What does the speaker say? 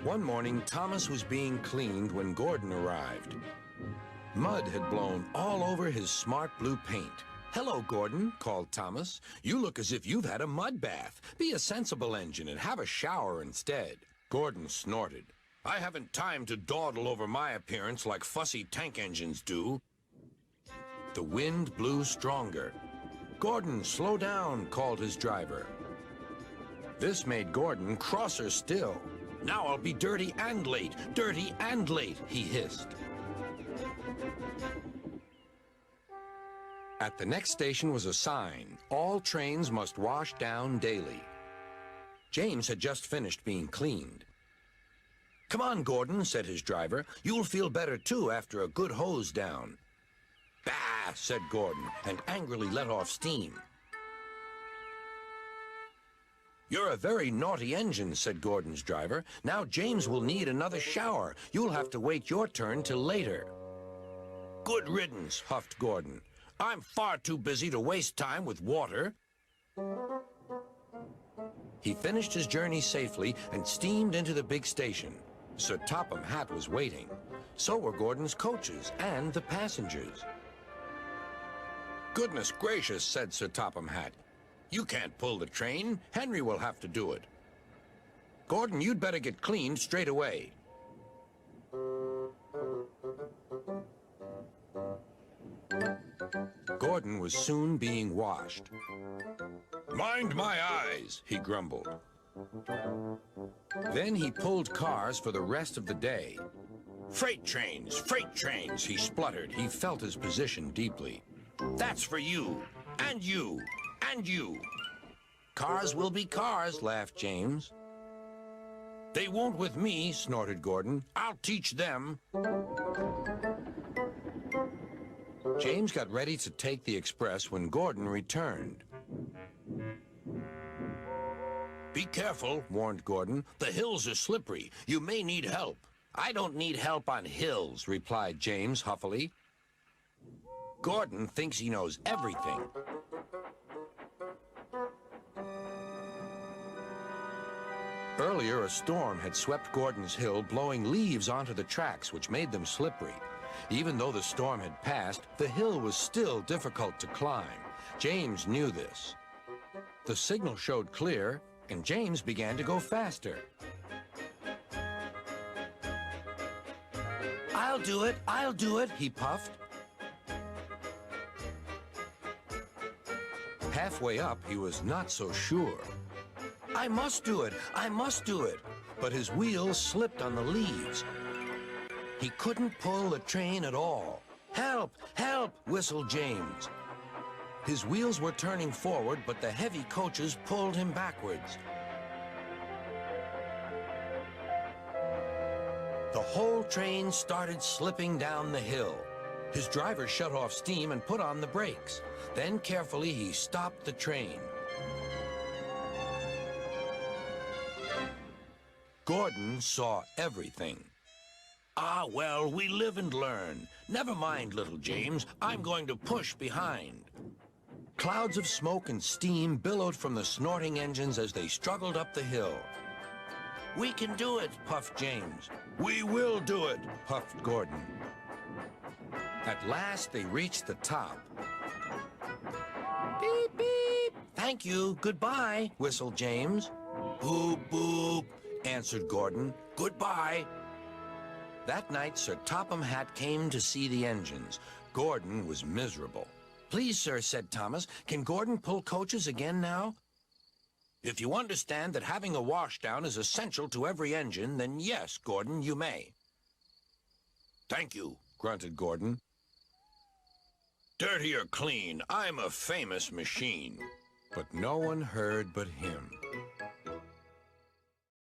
One morning, Thomas was being cleaned when Gordon arrived. Mud had blown all over his smart blue paint. "Hello, Gordon," called Thomas. "You look as if you've had a mud bath. Be a sensible engine and have a shower instead." Gordon snorted. "I haven't time to dawdle over my appearance like fussy tank engines do." The wind blew stronger. "Gordon, slow down," called his driver. This made Gordon crosser still. "Now I'll be dirty and late, he hissed. At the next station was a sign. All trains must wash down daily. James had just finished being cleaned. "Come on, Gordon," said his driver. "You'll feel better, too, after a good hose down." "Bah," said Gordon, and angrily let off steam. "You're a very naughty engine," said Gordon's driver. "Now James will need another shower. You'll have to wait your turn till later." "Good riddance," huffed Gordon. "I'm far too busy to waste time with water." He finished his journey safely and steamed into the big station. Sir Topham Hatt was waiting. So were Gordon's coaches and the passengers. "Goodness gracious," said Sir Topham Hatt. "You can't pull the train. Henry will have to do it. Gordon, you'd better get cleaned straight away." Gordon was soon being washed. "Mind my eyes," he grumbled. Then he pulled cars for the rest of the day. Freight trains, he spluttered. He felt his position deeply. "That's for you, and you, and you." "Cars will be cars," laughed James. "They won't with me," snorted Gordon. "I'll teach them." James got ready to take the express when Gordon returned. "Be careful," warned Gordon. "The hills are slippery. You may need help." "I don't need help on hills," replied James huffily. Gordon thinks he knows everything. Earlier, a storm had swept Gordon's hill, blowing leaves onto the tracks, which made them slippery. Even though the storm had passed, the hill was still difficult to climb. James knew this. The signal showed clear, and James began to go faster. I'll do it, he puffed. Halfway up, he was not so sure. I must do it, but his wheels slipped on the leaves. He couldn't pull the train at all. Help, whistled James. His wheels were turning forward, but the heavy coaches pulled him backwards. The whole train started slipping down the hill. His driver shut off steam and put on the brakes. Then carefully he stopped the train. Gordon saw everything. "Ah, well, we live and learn. Never mind, little James. I'm going to push behind." Clouds of smoke and steam billowed from the snorting engines as they struggled up the hill. "We can do it," puffed James. "We will do it," puffed Gordon. At last, they reached the top. "Beep, beep. Thank you. Goodbye," whistled James. "Boop, boop," answered Gordon. "Goodbye." That night, Sir Topham Hatt came to see the engines. Gordon was miserable. "Please, sir," said Thomas, "can Gordon pull coaches again now?" "If you understand that having a washdown is essential to every engine, then yes, Gordon, you may." "Thank you," grunted Gordon. "Dirty or clean, I'm a famous machine." But no one heard but him.